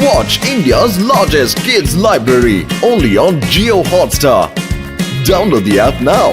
Watch India's largest kids library only on Jio Hotstar. Download the app now.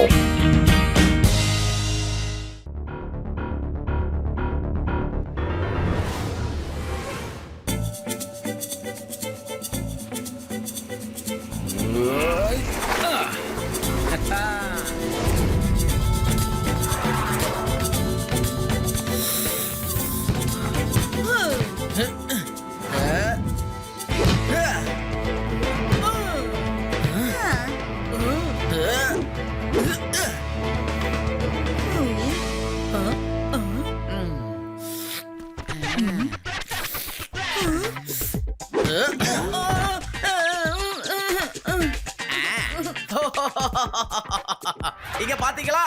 இங்க பாத்தீங்களா,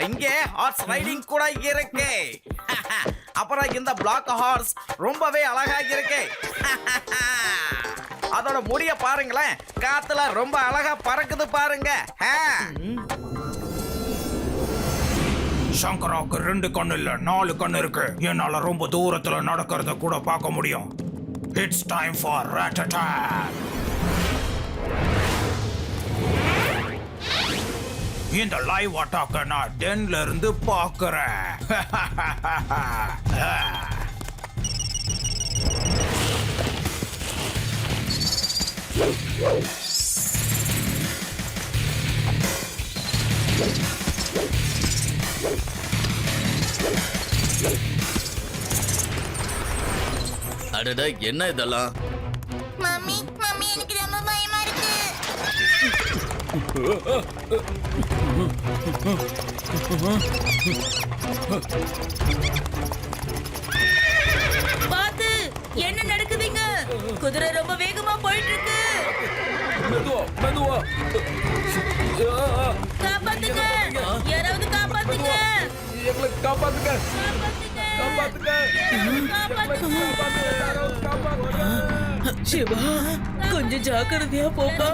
இங்க horse riding கூட இருக்கு. அப்புறம் இந்த பிளாக் ஹார்ஸ் ரொம்பவே அழகா இருக்கு. அதோட முடிய பாருங்களேன், காத்துல ரொம்ப அழகா பறக்குது பாருங்க. சங்கராவுக்கு 2 கண்ணு இல்ல 4 கண்ணு இருக்கு. என்னால ரொம்ப தூரத்துல நடக்கிறத கூட பார்க்க முடியும். It's time for rat attack. இந்த லைவ் அட்டாக்க நான் டென்ல இருந்து பார்க்கறேன். அடடா, என்ன இதெல்லாம்? மம்மி மம்மி எனக்கு ரொம்ப பயமா இருக்கு. பாத்து, என்ன நடக்குதுங்க? குதிரை ரொம்ப வேகமா போயிட்டு இருக்கு. மெதுவா காப்பாத்துங்க, யாராவது காப்பாத்துங்க. எங்களை காப்பாத்துங்க. சிவா, கொஞ்சம் ஜாக்கிரதையா போப்பா.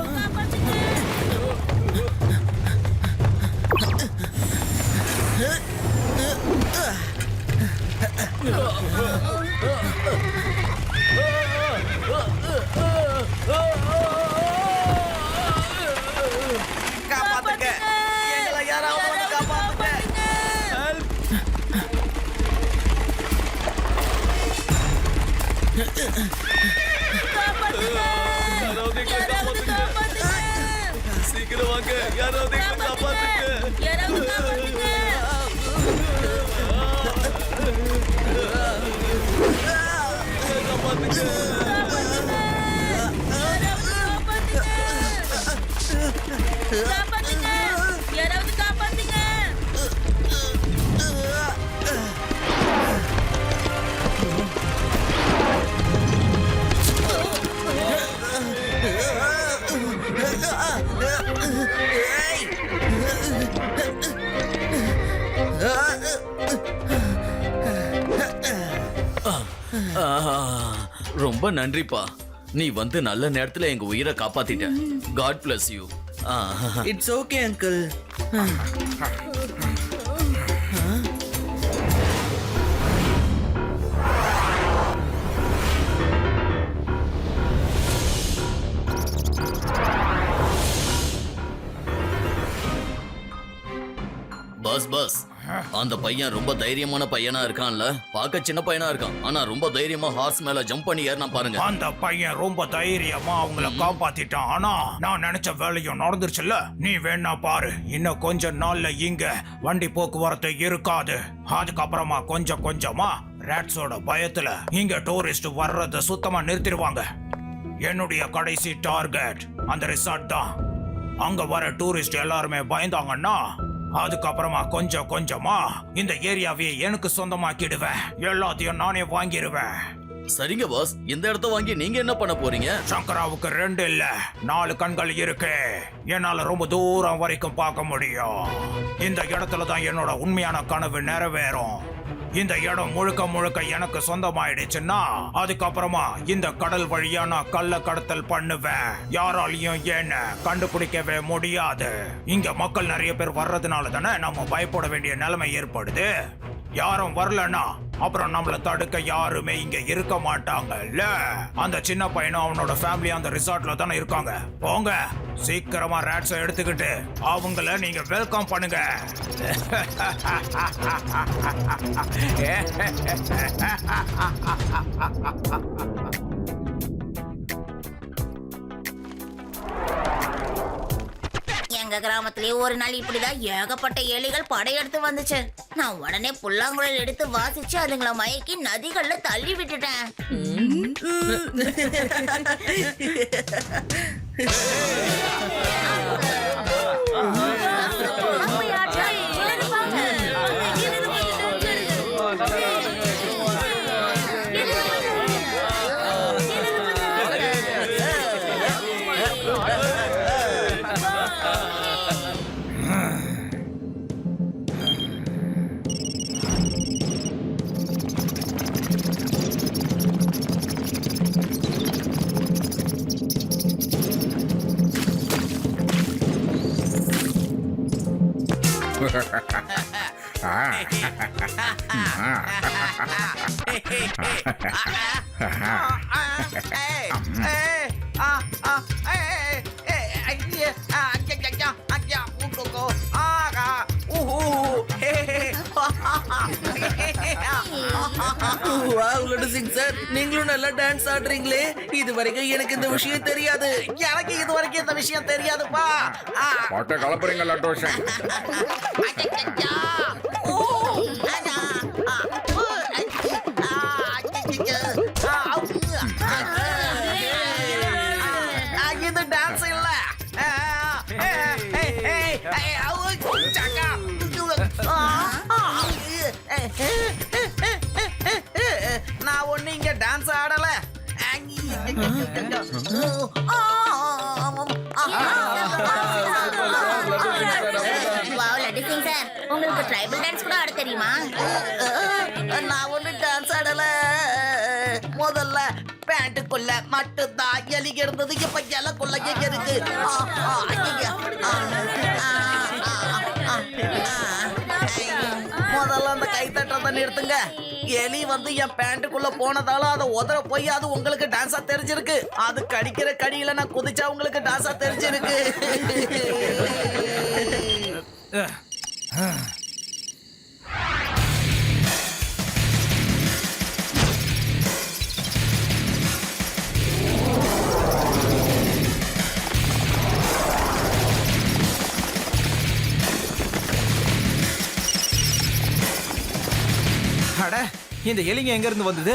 காப்பாத்துங்க, எங்களை யாராவது வந்து காப்பாத்துங்க. யாராவது காப்பாத்துங்க. சீக்கிரம் வாங்க, யாராவது எங்களை காப்பாத்துங்க. யாராவது காப்பாத்துங்க. காப்பாத்துங்க, யாராவது காப்பாத்துங்க. ரொம்ப நன்றிப்பா. நீ வந்து நல்ல நேரத்துல எங்க உயிரை காப்பாத்திட்ட. God bless you. It's okay uncle. பஸ் அந்த பையன் ரொம்ப தைரியமான பையனா இருக்கான்ல. பார்க்க சின்ன பையனா இருக்கான், ஆனா ரொம்ப தைரியமா ஹார்ஸ் மேல ஜம்ப் பண்ணி ஏறினா பாருங்க. அந்த பையன் ரொம்ப தைரியமா அவங்கள காப்பாத்திட்டான். ஆனா நான் நினைச்ச வேலையும் நடந்துருச்சுல்ல. நீ வேணா பாரு, இன்னும் கொஞ்ச நாள்ல இங்க வண்டி போக்குவரத்து இருக்காது. அதுக்கப்புறமா கொஞ்சம் கொஞ்சமா ராட்ஸோட பயத்துல இங்க டூரிஸ்ட் வர்றத சுத்தமா நிறுத்திடுவாங்க. என்னுடைய கடைசி டார்கெட் அந்த ரிசார்ட் தான். அங்க வர டூரிஸ்ட் எல்லாருமே பயந்தாங்கன்னா அதுக்கப்புறமா கொஞ்சம் கொஞ்சமா இந்த ஏரியாவே எனக்கு சொந்தமாக்கிடுவேன். எல்லாத்தையும் நானே வாங்கிடுவேன். சரிங்க பாஸ், இந்த இடத்த வாங்கி நீங்க என்ன பண்ண போறீங்க? சங்கராவுக்கு 2 இல்ல 4 கண்கள் இருக்கு. என்னால ரொம்ப தூரம் வரைக்கும் பார்க்க முடியும். இந்த இடத்துல தான் என்னோட உண்மையான கனவு நிறைவேறும். இந்த இடம் முழுக்க முழுக்க எனக்கு சொந்தமாயிடுச்சுன்னா அதுக்கப்புறமா இந்த கடல் வழியா நான் கள்ள கடத்தல் பண்ணுவேன். யாராலையும் என்ன கண்டுபிடிக்கவே முடியாது. இங்க மக்கள் நிறைய பேர் வர்றதுனால தானே நம்ம பயப்பட வேண்டிய நிலைமை ஏற்படுது. யாரும் வரலன்னா அப்புறம் நம்மள தடுக்க யாருமே இங்க இருக்க மாட்டாங்கல்ல. அந்த சின்ன பையனும் அவனோட ஃபேமிலி அந்த ரிசார்ட்ல தானே இருக்காங்க. போங்க, சீக்கிரமா ரேட்ஸை எடுத்துக்கிட்டு அவங்கள நீங்க வெல்கம் பண்ணுங்க. எங்க கிராமத்திலேயே ஒரு நாள் இப்படிதான் ஏகப்பட்ட எலிகள் படையெடுத்து வந்துச்சு. நான் உடனே புல்லாங்குழல் எடுத்து வாசிச்சு அதுங்களை மயக்கி நதிகள்ல தள்ளி விட்டுட்டேன். சார், நீங்களும் நல்லா டான்ஸ் ஆடுறீங்களே. இது வரைக்கும் எனக்கு இந்த விஷயம் தெரியாது. எனக்கு இது வரைக்கும் இந்த விஷயம் தெரியாதுப்பா. பாட்டை கலப்புறீங்க லட்டோஷன். இது டான்ஸ் இல்ல. நான் ஒண்ணு இங்க டான்ஸ் ஆடல. உங்களுக்கு ட்ரைபல் டான்ஸ் கூட ஆட தெரியுமா? நான் ஒண்ணு டான்ஸ் ஆடல. முதல்ல பேண்ட்டுக்குள்ள மட்டும்தான் எலி இருந்தது. இப்ப இலக்குள்ள எங்க இருக்கு? முதல்ல அந்த கை தட்டுறத நிறுத்துங்க. எலி வந்து என் பேண்ட்டுக்குள்ள போனதால அதை உதற போய் அது உங்களுக்கு டான்ஸா தெரிஞ்சிருக்கு. அது கடிக்கிற கடியில நான் குதிச்சா உங்களுக்கு டான்ஸா தெரிஞ்சிருக்கு. அட, இந்த எலிங்க எங்க இருந்து வந்தது?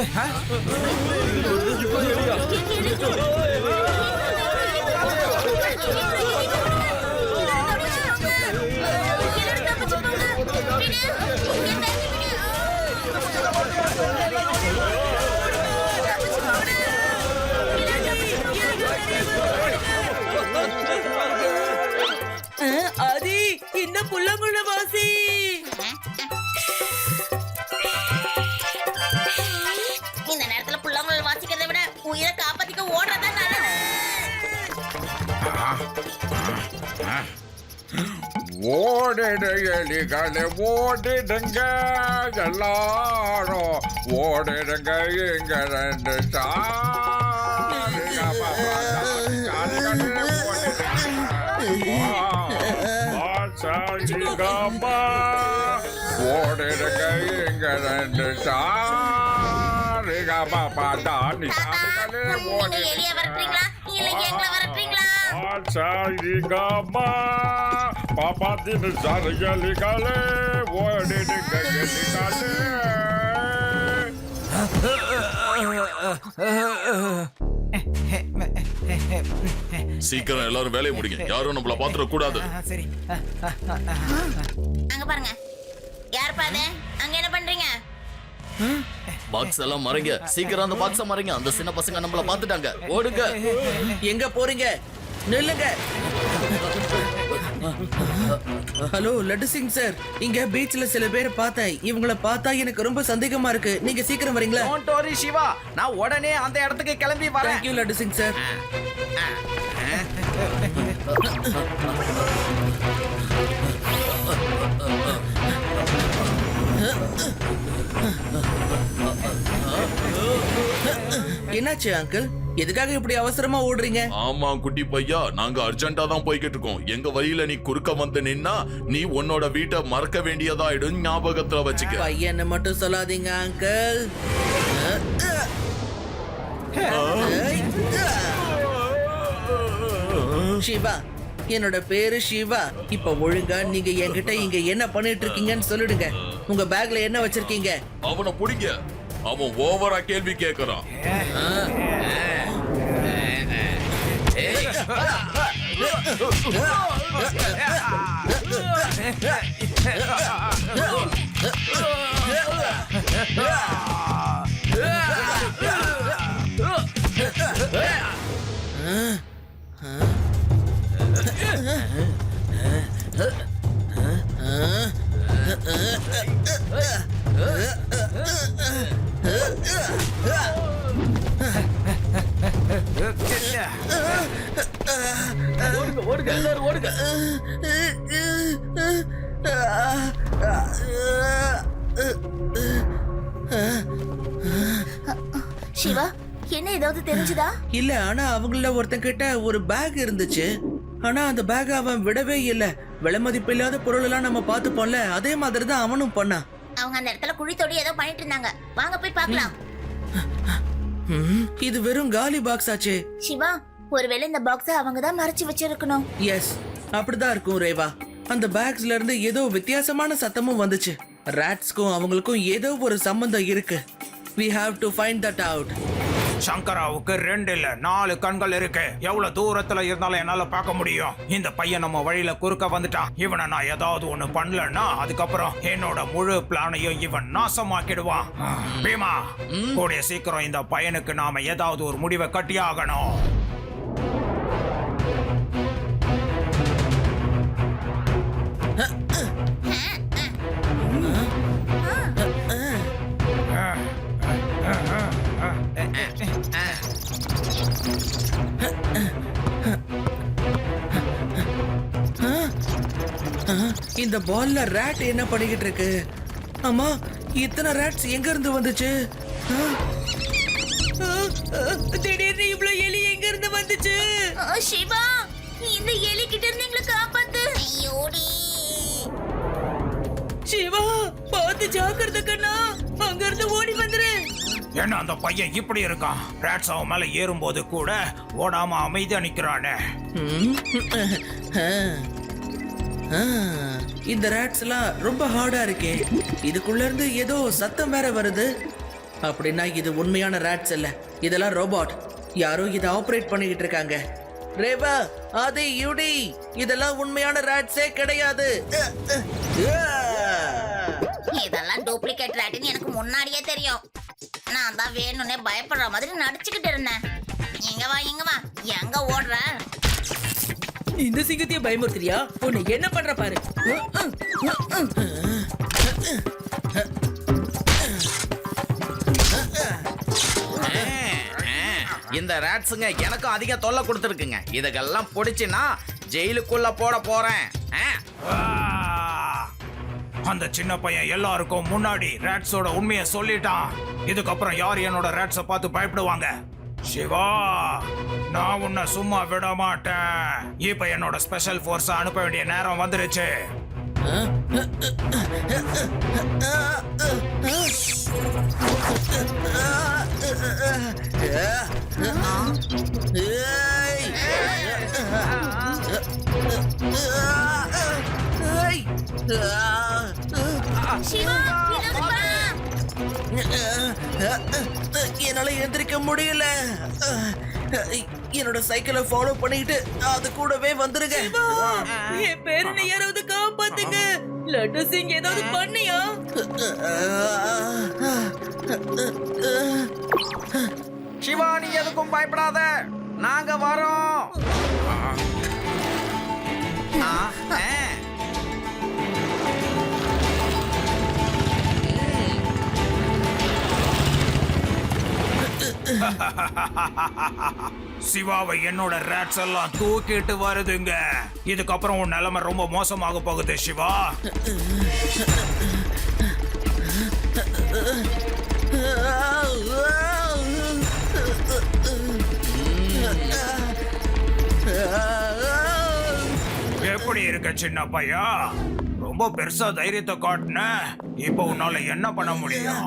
ஆதி, இந்த புல்லாங்குழ வாசி. இந்த நேரத்துல புல்லாங்குழல் வாசிக்கிறதை விட உயிரை காப்பாத்திக்க ஓடுறதா நல்லது. ஓடிடு எலிகளே ஓடிடுங்க, எல்லாரும் ஓடிடுங்க. இங்க ரெண்டு ஓடிடுங்க. இங்க ரெண்டு நீங்க எலிய வரட்டுறீங்களா இல்ல எங்களை வரட்டுறீங்களா? பாப்பாத்தின்னு சாரு எலிகளே ஓடிடுங்க எலிகளே. சீக்கிரம் எல்லாரும் வேலையை முடிங்க. யாரும் நம்மள பாத்துற கூடாது. சரி. அங்க பாருங்க. யார் பாது? அங்க என்ன பண்றீங்க? பாக்ஸ் எல்லாம் மறைங்க. சீக்கிரம் அந்த பாக்ஸ மறைங்க. அந்த சின்ன பசங்க நம்மள பாத்துட்டாங்க. ஓடுங்க. எங்க போறீங்க? நில்லுங்க. ஹலோ லட்டு சிங் சார், இங்க பீச்ல சில பேரை பார்த்தேன். இவங்கள பார்த்தா எனக்கு ரொம்ப சந்தேகமா இருக்கு. நீங்க சீக்கிரம் வரீங்களா? டோன்ட் வரி சிவா, நான் உடனே அந்த இடத்துக்கு கிளம்பி வரேன். Thank you laddu Singh sir. என்னாச்சு அங்கிள்? எதுக்காக இப்படி அவசரமா ஓடுறீங்க? ஆமா குட்டி பையா, நாங்க அர்ஜென்ட்டா தான் போய்கிட்டு இருக்கோம். எங்க வழியில நீ குறுக்க வந்து நின்னா நீ உன்னோட வீட்டை மறக்க வேண்டியதாயிடும், ஞாபகத்துல வச்சுக்க. பையனை மட்டும் சொல்லாதீங்க அங்கிள். சிவா, என்னோட பேரு சிவா. இப்ப ஒழுங்கா நீங்க என்கிட்ட இங்க என்ன பண்ணிட்டு இருக்கீங்கன்னு சொல்லிடுங்க. உங்க பேக்ல என்ன வச்சிருக்கீங்க? அவனை புடிங்க, அவன் ஓவரா கேள்வி கேக்குறான். ஓடுங்க எல்லாரும் ஓடுங்க. சிவா, என்ன ஏதாவது தெரிஞ்சுதா? இல்ல, ஆனா அவங்கள ஒருத்தன் கிட்ட ஒரு பேக் இருந்துச்சு. ஆனா அந்த பேக் அவன் விடவே இல்ல. விலை மதிப்பு இல்லாத பொருள் எல்லாம் நம்ம பார்த்துப்போம்ல, அதே மாதிரி தான் அவனும் பண்ணான். அவங்க அந்த இடத்துல குழி தோண்டி ஏதோ பண்ணிட்டு இருந்தாங்க. வாங்க போய் பார்க்கலாம். இது வெறும் காலி பாக்ஸ் ஆச்சே. சிவா, ஒருவேளை இந்த பாக்ஸ அவங்க தான் மறைச்சு வச்சிருக்கணும். எஸ், அப்படிதான் இருக்கும் ரேவா. அந்த பேக்ஸ்ல இருந்து ஏதோ வித்தியாசமான சத்தமும் வந்துச்சு. ராட்ஸ்க்கும் அவங்களுக்கும் ஏதோ ஒரு சம்பந்தம் இருக்கு. We have to find that out. சங்கராவுக்கு 2 இல்ல 4 கண்கள் இருக்கு. எவ்வளவு தூரத்துல இருந்தாலும் என்னால பார்க்க முடியும். இந்த பையன் நம்ம வழியில குறுக்க வந்துட்டான். இவனை நான் ஏதாவது ஒண்ணு பண்ணலன்னா அதுக்கப்புறம் என்னோட முழு பிளானையும் இவன் நாசமாக்கிடுவான். பீமா, கூடிய சீக்கிரம் இந்த பையனுக்கு நாம ஏதாவது ஒரு முடிவை கட்டியாகணும். இந்த பால்ல ராட் என்ன பண்ணிக்கிட்டு இருக்கு? அம்மா, இத்தனை ராட்ஸ் எங்க இருந்து வந்துச்சு? திடீர்னு இவ்வளவு எலி எங்க இருந்து வந்துச்சு? சிவா, இந்த எலி கிட்ட இருந்து எங்களை காப்பாத்து. ஐயோடி சிவா, பார்த்து ஜாக்கிரதை கண்ணா, அங்க இருந்து ஓடி வந்துரு. என்ன அந்த பையன் இப்படி இருக்கான்? ராட்ஸ் அவன் மேல ஏறும்போது கூட ஓடாம அமைதியா நிக்கிறானே. இந்த ராட்ஸ் எல்லாம் ரொம்ப ஹார்டா இருக்கே. இதுக்குள்ள இருந்து ஏதோ சத்தம் வேற வருது. அப்படின்னா இது உண்மையான ராட்ஸ் இல்ல, இதெல்லாம் ரோபோட். யாரோ இதை ஆபரேட் பண்ணிக்கிட்டு இருக்காங்க. ரேவா, அது யூடி, இதெல்லாம் உண்மையான ராட்ஸே கிடையாது. இதெல்லாம் டூப்ளிகேட் ராட்னு எனக்கு முன்னாடியே தெரியும். நான் தான் வேணும்னே பயப்படுற மாதிரி நடிச்சுக்கிட்டு இருந்தேன். இங்க வா, இங்க வா. எங்க ஓடுற? இந்த சிங்கத்தையே பயமுறுத்துறியா? உன்னை என்ன பண்ற பாரு. இந்த ராட்ஸுங்க எனக்கும் அதிக தொல்லை கொடுத்துருக்குங்க. இதுக்கெல்லாம் பிடிச்சுன்னா ஜெயிலுக்குள்ள போட போறேன். அந்த சின்ன பையன் எல்லாருக்கும் முன்னாடி ராட்ஸோட உண்மையை சொல்லிட்டான். இதுக்கப்புறம் யார் என்னோட ராட்ஸை பார்த்து பயப்படுவாங்க? சிவா, நான் உன்னை சும்மா விட மாட்டேன். இப்ப என்னோட ஸ்பெஷல் ஃபோர்ஸ் அனுப்ப வேண்டிய நேரம் வந்துருச்சு. சிவா, ஏதாவது பண்ணு. என்னால எந்திரிக்க முடியல. என்னோட சைக்கிளை ஃபாலோ பண்ணிட்டு அது கூடவே வந்துருங்க. என் பேரனை யாராவது காப்பாத்துங்க. லட்டு சிங் ஏதாவது பண்ணியா? சிவா, நீ எதுக்கும் பயப்படாத, நாங்க வரோம். சிவாவை என்னோட ராட்ஸ் எல்லாம் தூக்கிட்டு வருதுங்க. இதுக்கப்புறம் உன் நிலைமை ரொம்ப மோசமாக போகுது சிவா. எப்படி இருக்க சின்ன பையா? ரொம்ப பெருசா தைரியத்தை காட்டுன. இப்போ உன்னால என்ன பண்ண முடியும்?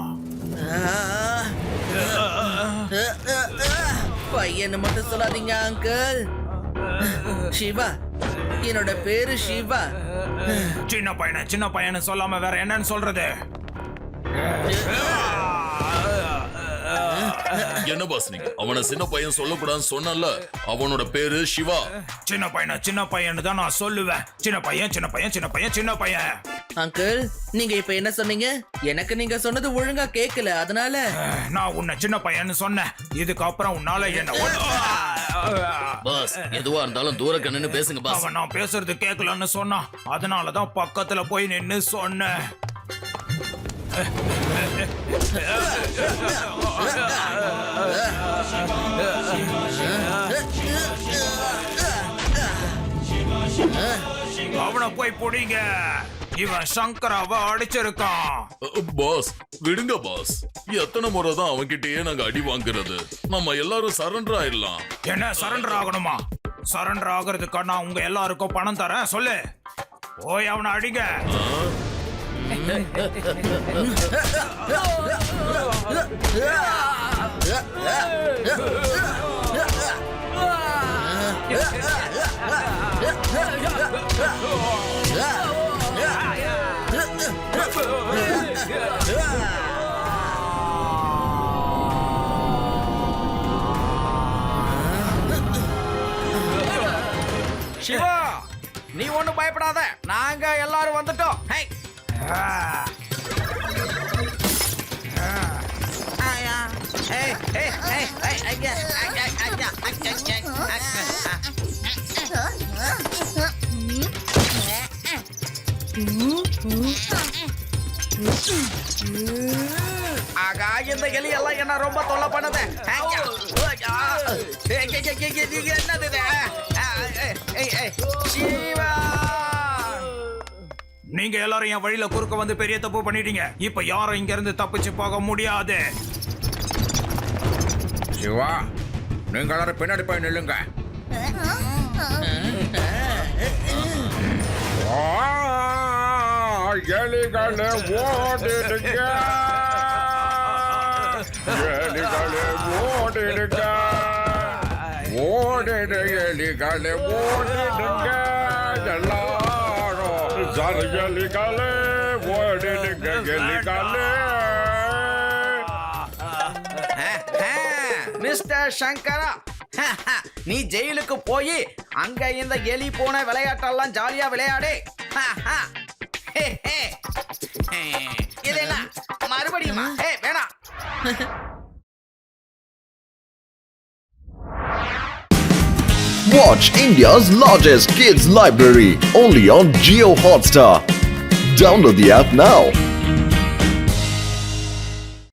பையனை மட்டும் சொல்லாதீங்க அங்கிள். சிவா, என்னோட பேரு சிவா. சின்ன பையனை சொல்லாம வேற என்னன்னு சொல்றது? என்ன பாஸ் நீங்க அவனை சின்ன பையன் சொல்லக்கூடாதுன்னு சொன்னல. அவனோட பேரு சிவா. சின்ன பையன் தான் நான் சொல்லுவேன். சின்ன பையன். அங்கிள், நீங்க இப்ப என்ன சொன்னீங்க? எனக்கு நீங்க சொன்னது ஒழுங்கா கேக்கல, அதனால நான் உன்னை சின்ன பையன்னு சொன்னேன். இதுக்கப்புறம் உன்னால என்ன பாஸ் எதுவா இருந்தாலும் தூர கண்ணுன்னு பேசுங்க பாஸ். அவன் நான் பேசுறது கேட்கலன்னு சொன்னான். அதனாலதான் பக்கத்துல போய் நின்னு சொன்னேன். அவனை போய் புடிங்க. இவன் சங்கராவை அடிச்சிருக்கான். பாஸ் விடுங்க பாஸ். எத்தனை முறை தான் அவன்கிட்டயே நாங்க அடி வாங்குறது? நம்ம எல்லாரும் சரண்டர் ஆயிடலாம். என்ன சரண்டர் ஆகணுமா? சரண்டர் ஆகிறதுக்கா நான் உங்க எல்லாருக்கும் பணம் தரேன். சொல்லு, போய் அவனை அடிங்க. சிவா, நீ ஒண்ணும் பயப்படாத, நாங்க எல்லாரும் வந்துட்டோம். ஹே. ஐயா. ஏய், ஏய், ஏய், ஏய், ஐயா, ஐயா, ஐயா, ஆகா, இந்த எலி எல்லாம் என்ன ரொம்ப தொல்லை பண்ணுது. ஐயா. என்னது இது? சிவா, நீங்க எல்லாரும் என் வழியில குறுக்க வந்து பெரிய தப்பு பண்ணிட்டீங்க. இப்ப யாரும் இங்க இருந்து தப்பிச்சு போக முடியாது. சிவா, நீங்க எல்லாரும் பின்னாடி போய் நில்லுங்க. எலிகளே ஓடிடுங்க, எலிகளே ஓடிடுங்க, ஓடிடு எலிகளே ஓடிடுங்க, எல்லாரும் சரி எலிகளே ஓடிடுங்க, எலிகளே. மிஸ்டர் சங்கரா, நீ ஜெயிலுக்கு போய் அங்க இந்த எலி போன விளையாட்டெல்லாம் ஜாலியா விளையாடு. இது என்ன மறுபடியுமா? வேணாம். Watch India's largest kids library only on Jio Hotstar. Download the app now.